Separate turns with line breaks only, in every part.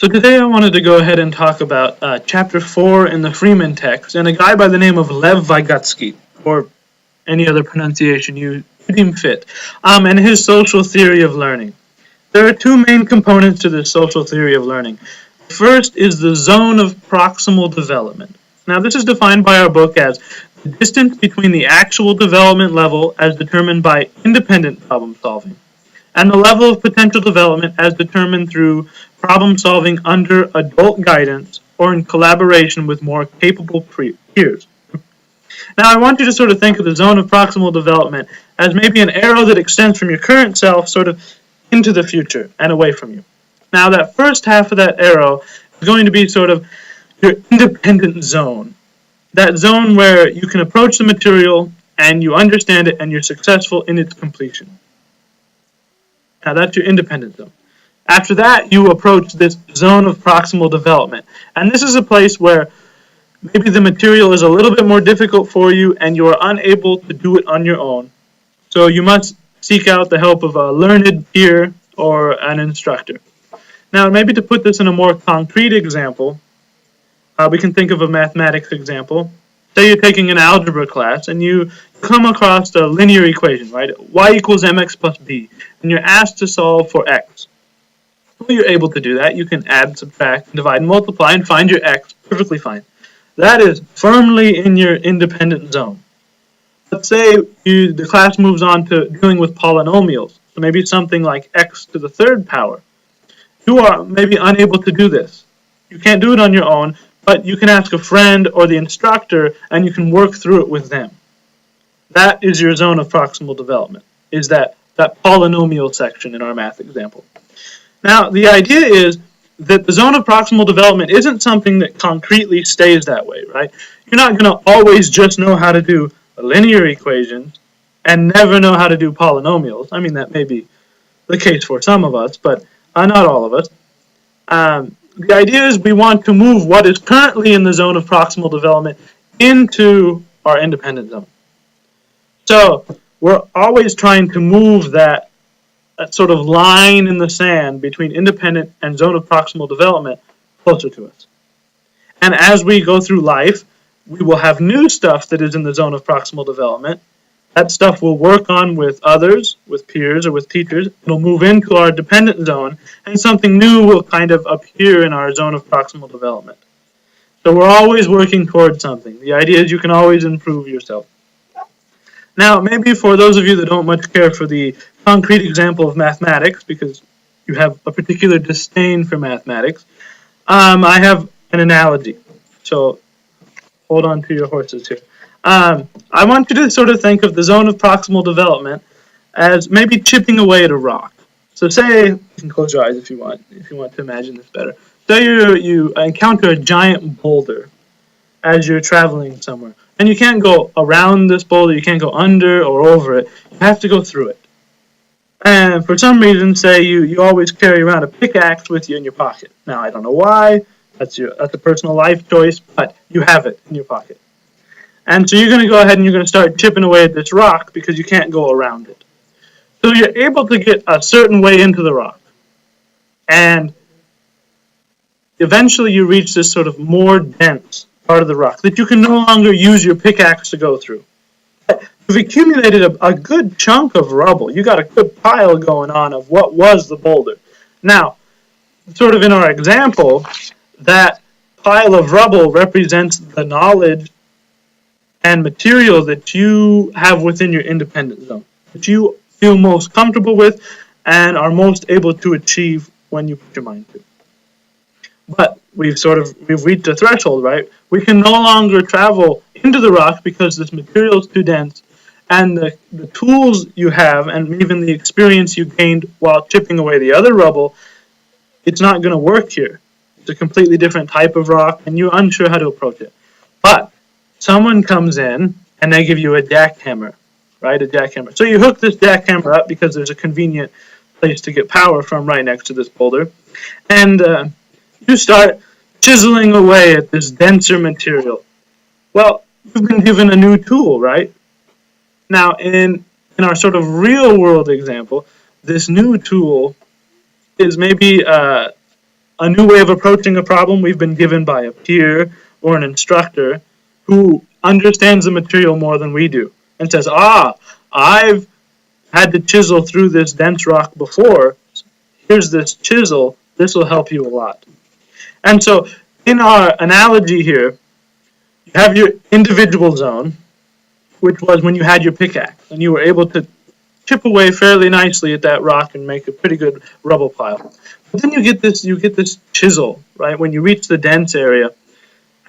So today I wanted to go ahead and talk about Chapter 4 in the Freeman text, and a guy by the name of Lev Vygotsky, or any other pronunciation you deem fit, and his social theory of learning. There are two main components to this social theory of learning. The first is the zone of proximal development. Now this is defined by our book as the distance between the actual development level as determined by independent problem solving, and the level of potential development as determined through problem solving under adult guidance or in collaboration with more capable peers. Now I want you to sort of think of the zone of proximal development as maybe an arrow that extends from your current self sort of into the future and away from you. Now that first half of that arrow is going to be sort of your independent zone. That zone where you can approach the material and you understand it and you're successful in its completion. Now that's your independent zone. After that, you approach this zone of proximal development. And this is a place where maybe the material is a little bit more difficult for you and you are unable to do it on your own. So you must seek out the help of a learned peer or an instructor. Now, maybe to put this in a more concrete example, we can think of a mathematics example. Say you're taking an algebra class and you come across a linear equation, right? Y equals mx plus b, and you're asked to solve for x. Well, you're able to do that. You can add, subtract, divide, and multiply and find your x perfectly fine. That is firmly in your independent zone. Let's say the class moves on to dealing with polynomials, so maybe something like x to the third power. You are maybe unable to do this. You can't do it on your own, but you can ask a friend or the instructor and you can work through it with them. That is your zone of proximal development, is that polynomial section in our math example. Now, the idea is that the zone of proximal development isn't something that concretely stays that way, right? You're not going to always just know how to do linear equations and never know how to do polynomials. I mean, that may be the case for some of us, but not all of us. The idea is we want to move what is currently in the zone of proximal development into our independent zone. So we're always trying to move that sort of line in the sand between independent and zone of proximal development closer to us. And as we go through life, we will have new stuff that is in the zone of proximal development. That stuff we'll work on with others, with peers, or with teachers. It'll move into our dependent zone, and something new will kind of appear in our zone of proximal development. So we're always working towards something. The idea is you can always improve yourself. Now, maybe for those of you that don't much care for the concrete example of mathematics, because you have a particular disdain for mathematics, I have an analogy. So hold on to your horses here. I want you to sort of think of the zone of proximal development as maybe chipping away at a rock. So say, you can close your eyes if you want to imagine this better. Say you encounter a giant boulder as you're traveling somewhere. And you can't go around this boulder, you can't go under or over it. You have to go through it. And for some reason, say you always carry around a pickaxe with you in your pocket. Now, I don't know why. That's a personal life choice, but you have it in your pocket. And so you're going to go ahead and you're going to start chipping away at this rock because you can't go around it. So you're able to get a certain way into the rock. And eventually you reach this sort of more dense part of the rock that you can no longer use your pickaxe to go through. You've accumulated a good chunk of rubble. You got a good pile going on of what was the boulder. Now, sort of in our example, that pile of rubble represents the knowledge and material that you have within your independent zone, that you feel most comfortable with and are most able to achieve when you put your mind to. But we've reached a threshold, right? We can no longer travel into the rock because this material is too dense, and the tools you have and even the experience you gained while chipping away the other rubble, it's not going to work here. It's a completely different type of rock, and you're unsure how to approach it. But someone comes in and they give you a jackhammer, right? A jackhammer. So you hook this jackhammer up because there's a convenient place to get power from right next to this boulder, and you start chiseling away at this denser material. Well, you've been given a new tool, right? Now, in our sort of real world example, this new tool is maybe a a new way of approaching a problem we've been given by a peer or an instructor who understands the material more than we do and says, I've had to chisel through this dense rock before. Here's this chisel. This will help you a lot. And so in our analogy here, you have your individual zone, which was when you had your pickaxe and you were able to chip away fairly nicely at that rock and make a pretty good rubble pile. But then you get this chisel, right, when you reach the dense area.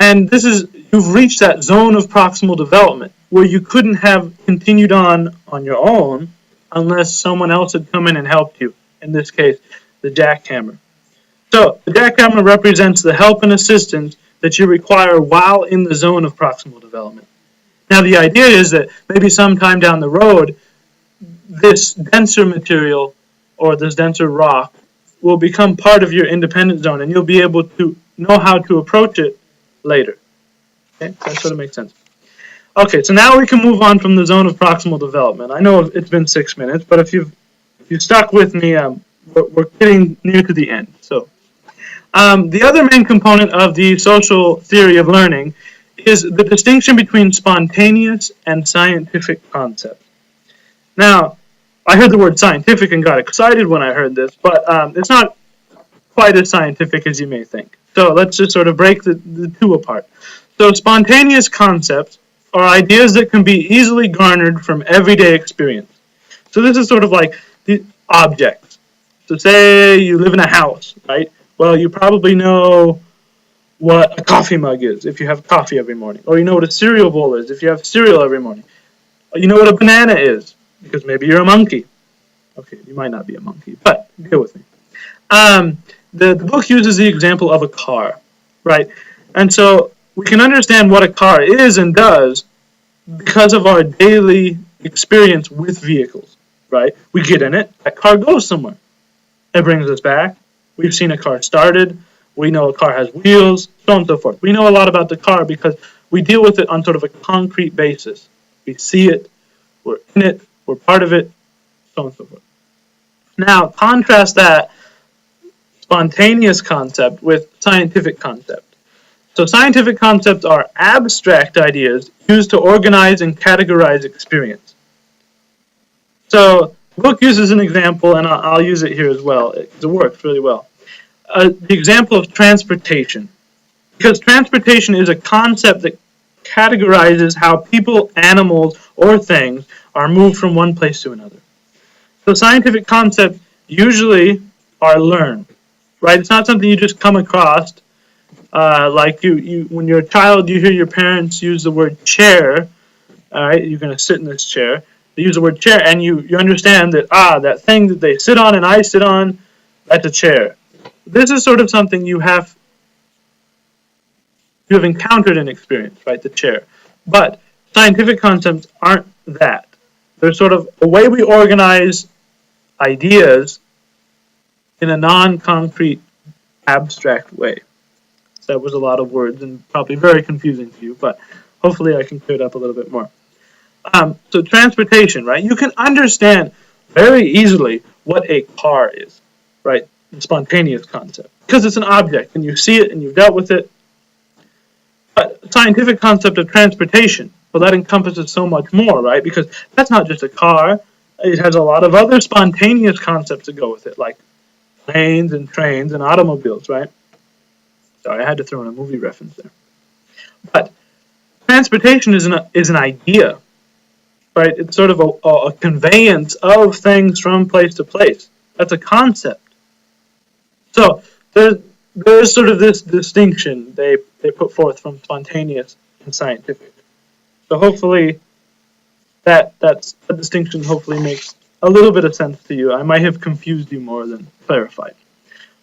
And you've reached that zone of proximal development where you couldn't have continued on your own unless someone else had come in and helped you. In this case, the jackhammer. So the jackhammer represents the help and assistance that you require while in the zone of proximal development. Now the idea is that maybe sometime down the road, this denser material or this denser rock will become part of your independent zone and you'll be able to know how to approach it later. Okay, that sort of makes sense. Okay, so now we can move on from the zone of proximal development. I know it's been 6 minutes, but if you've stuck with me, we're getting near to the end. So, the other main component of the social theory of learning is the distinction between spontaneous and scientific concepts. Now, I heard the word scientific and got excited when I heard this, but it's not quite as scientific as you may think. So let's just sort of break the two apart. So spontaneous concepts are ideas that can be easily garnered from everyday experience. So this is sort of like the objects. So say you live in a house, right? Well, you probably know what a coffee mug is if you have coffee every morning. Or you know what a cereal bowl is if you have cereal every morning. Or you know what a banana is because maybe you're a monkey. Okay, you might not be a monkey, but deal with me. The book uses the example of a car, right? And so we can understand what a car is and does because of our daily experience with vehicles, right? We get in it, that car goes somewhere. It brings us back. We've seen a car started. We know a car has wheels, so on and so forth. We know a lot about the car because we deal with it on sort of a concrete basis. We see it, we're in it, we're part of it, so on and so forth. Now, contrast that spontaneous concept with scientific concept. So scientific concepts are abstract ideas used to organize and categorize experience. So the book uses an example, and I'll use it here as well, because it works really well. The example of transportation. Because transportation is a concept that categorizes how people, animals, or things are moved from one place to another. So scientific concepts usually are learned, right? It's not something you just come across. Like you, when you're a child, you hear your parents use the word chair. All right, you're going to sit in this chair. They use the word chair, and you understand that that thing that they sit on and I sit on, that's a chair. This is sort of something you have encountered and experienced, right? The chair. But scientific concepts aren't that. They're sort of a way we organize ideas in a non-concrete, abstract way. So that was a lot of words and probably very confusing to you, but hopefully I can clear it up a little bit more. So transportation, right? You can understand very easily what a car is, right? The spontaneous concept. Because it's an object, and you see it, and you've dealt with it. But scientific concept of transportation, well, that encompasses so much more, right? Because that's not just a car. It has a lot of other spontaneous concepts that go with it, like planes and trains and automobiles, right? Sorry, I had to throw in a movie reference there. But transportation is an idea, right? It's sort of a conveyance of things from place to place. That's a concept. So there's sort of this distinction they put forth from spontaneous and scientific. So hopefully that distinction hopefully makes a little bit of sense to you. I might have confused you more than clarified.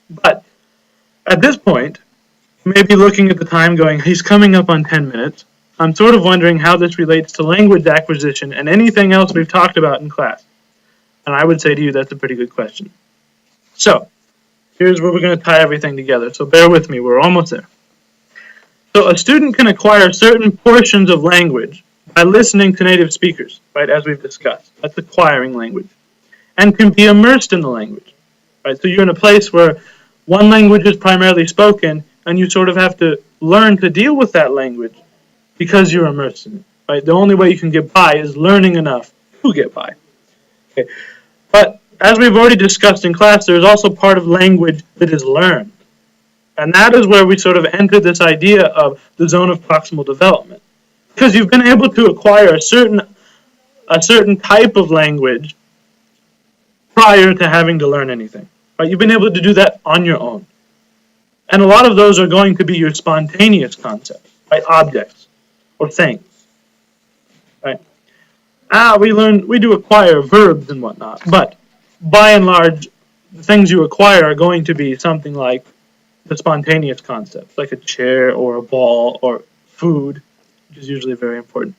But at this point, you may be looking at the time going, he's coming up on 10 minutes. I'm sort of wondering how this relates to language acquisition and anything else we've talked about in class. And I would say to you that's a pretty good question. So here's where we're going to tie everything together. So bear with me, we're almost there. So a student can acquire certain portions of language by listening to native speakers, right, as we've discussed. That's acquiring language. And can be immersed in the language, right? So you're in a place where one language is primarily spoken, and you sort of have to learn to deal with that language because you're immersed in it. Right? The only way you can get by is learning enough to get by. Okay. But as we've already discussed in class, there's also part of language that is learned. And that is where we sort of enter this idea of the zone of proximal development. Because you've been able to acquire a certain type of language prior to having to learn anything. Right? You've been able to do that on your own. And a lot of those are going to be your spontaneous concepts, right? Objects or things. Right? We do acquire verbs and whatnot, but by and large, the things you acquire are going to be something like the spontaneous concepts, like a chair or a ball or food, which is usually very important.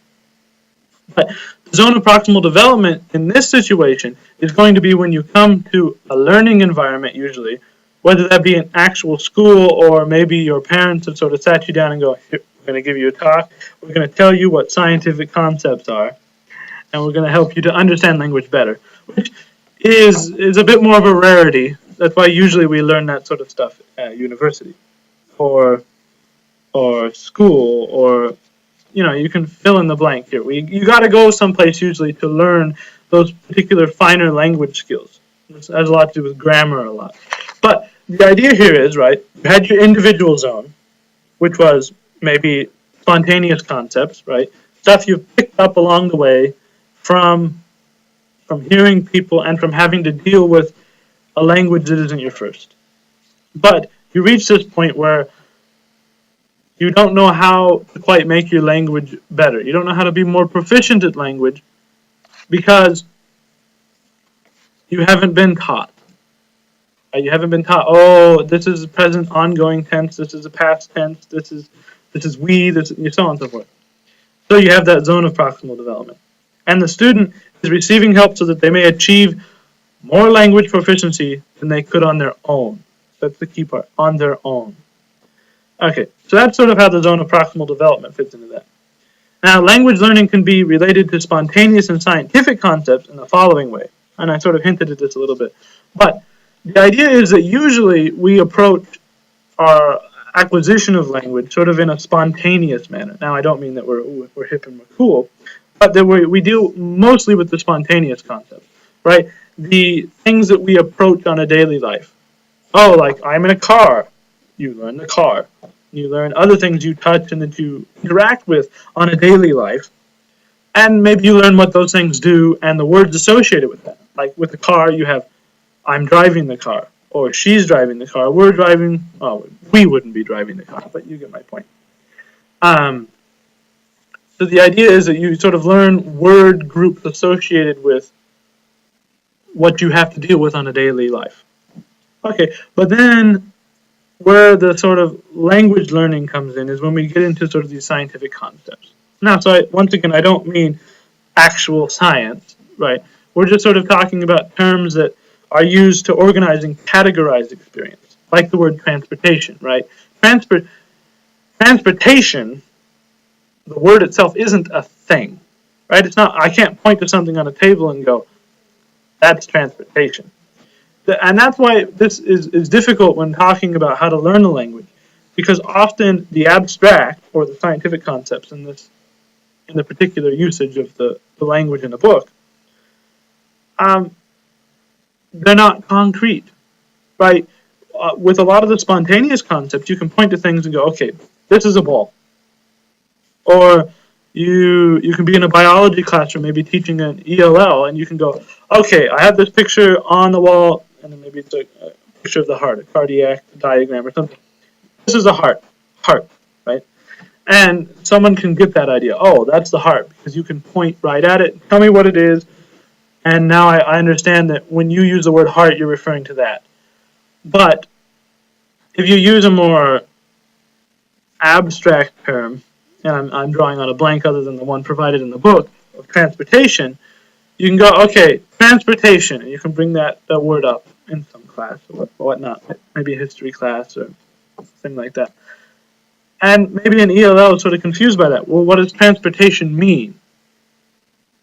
But the zone of proximal development in this situation is going to be when you come to a learning environment, usually, whether that be an actual school or maybe your parents have sort of sat you down and go, here, we're going to give you a talk, we're going to tell you what scientific concepts are, and we're going to help you to understand language better, which is a bit more of a rarity. That's why usually we learn that sort of stuff at university or school, or you can fill in the blank here. You got to go someplace usually to learn those particular finer language skills. This has a lot to do with grammar a lot. But the idea here is, right, you had your individual zone, which was maybe spontaneous concepts, right? Stuff you've picked up along the way from hearing people and from having to deal with a language that isn't your first. But you reach this point where you don't know how to quite make your language better. You don't know how to be more proficient at language because you haven't been taught. You haven't been taught, oh, this is a present ongoing tense, this is a past tense, this is we, this is, so on and so forth. So you have that zone of proximal development. And the student is receiving help so that they may achieve more language proficiency than they could on their own. That's the key part, on their own. Okay, so that's sort of how the zone of proximal development fits into that. Now, language learning can be related to spontaneous and scientific concepts in the following way. And I sort of hinted at this a little bit. But the idea is that usually we approach our acquisition of language sort of in a spontaneous manner. Now, I don't mean that we're hip and we're cool, but that we deal mostly with the spontaneous concepts, right? The things that we approach on a daily life. Oh, like I'm in a car. You learn the car. You learn other things you touch and that you interact with on a daily life. And maybe you learn what those things do and the words associated with that. Like with the car, you have I'm driving the car, or she's driving the car, we're driving, oh, we wouldn't be driving the car, but you get my point. So the idea is that you sort of learn word groups associated with what you have to deal with on a daily life. Okay, but then where the sort of language learning comes in is when we get into sort of these scientific concepts. Now, so once again, I don't mean actual science, right? We're just sort of talking about terms that are used to organize and categorize experience, like the word transportation, right? Transportation, the word itself isn't a thing, right? It's not. I can't point to something on a table and go, that's transportation. And that's why this is difficult when talking about how to learn a language, because often the abstract or the scientific concepts in the particular usage of the language in a book, they're not concrete, right? With a lot of the spontaneous concepts, you can point to things and go, okay, this is a ball. Or you can be in a biology classroom, maybe teaching an ELL, and you can go, okay, I have this picture on the wall, and then maybe it's a picture of the heart, a cardiac diagram or something. This is a heart, right? And someone can get that idea. Oh, that's the heart, because you can point right at it, tell me what it is, and now I understand that when you use the word heart, you're referring to that. But if you use a more abstract term, and I'm drawing on a blank other than the one provided in the book of transportation, you can go, okay, transportation, and you can bring that word up in some class or whatnot, maybe a history class or something like that. And maybe an ELL is sort of confused by that. Well, what does transportation mean?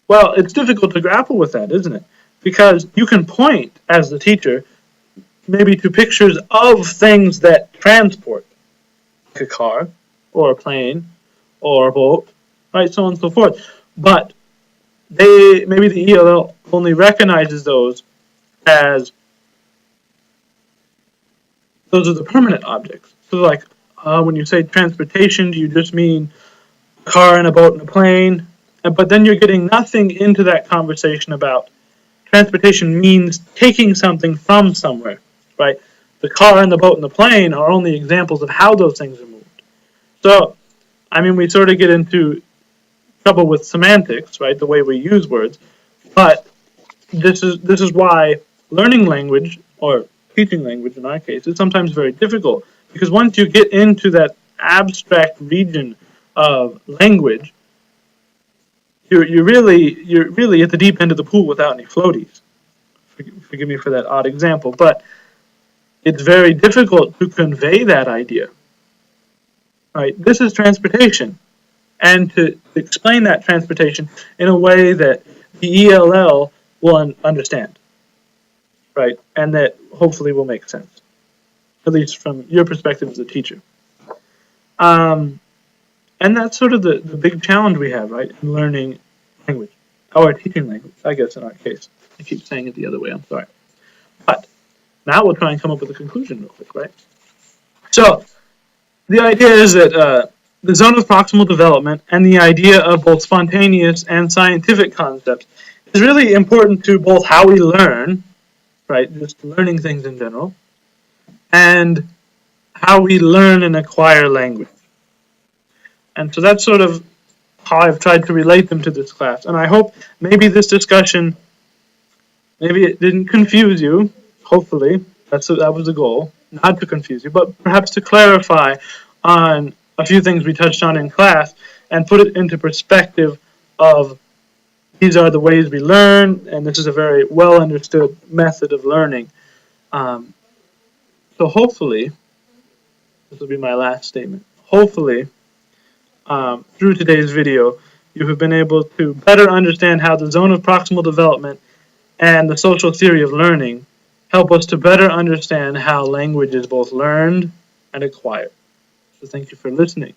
Well, it's difficult to grapple with that, isn't it? Because you can point, as the teacher, maybe to pictures of things that transport, like a car, or a plane, or a boat, right, so on and so forth. But maybe the ELL only recognizes those as those are the permanent objects. So like when you say transportation, do you just mean a car and a boat and a plane? But then you're getting nothing into that conversation about transportation means taking something from somewhere, right? The car and the boat and the plane are only examples of how those things are moved. So, I mean, we sort of get into trouble with semantics, right? The way we use words, but this is why learning language, or teaching language in our case, is sometimes very difficult, because once you get into that abstract region of language, you're really at the deep end of the pool without any floaties. Forgive me for that odd example, but it's very difficult to convey that idea. Right? This is transportation, and to explain that transportation in a way that the ELL will understand, right? And that hopefully will make sense, at least from your perspective as a teacher. And that's sort of the big challenge we have, right, in learning language, or teaching language, I guess, in our case. I keep saying it the other way, I'm sorry. But now we'll try and come up with a conclusion real quick, right? So the idea is that the zone of proximal development and the idea of both spontaneous and scientific concepts is really important to both how we learn, right, just learning things in general, and how we learn and acquire language. And so that's sort of how I've tried to relate them to this class. And I hope maybe this discussion, maybe it didn't confuse you, hopefully. That was the goal, not to confuse you, but perhaps to clarify on a few things we touched on in class and put it into perspective of these are the ways we learn, and this is a very well understood method of learning. So hopefully, this will be my last statement, hopefully through today's video, you have been able to better understand how the zone of proximal development and the social theory of learning help us to better understand how language is both learned and acquired. So thank you for listening.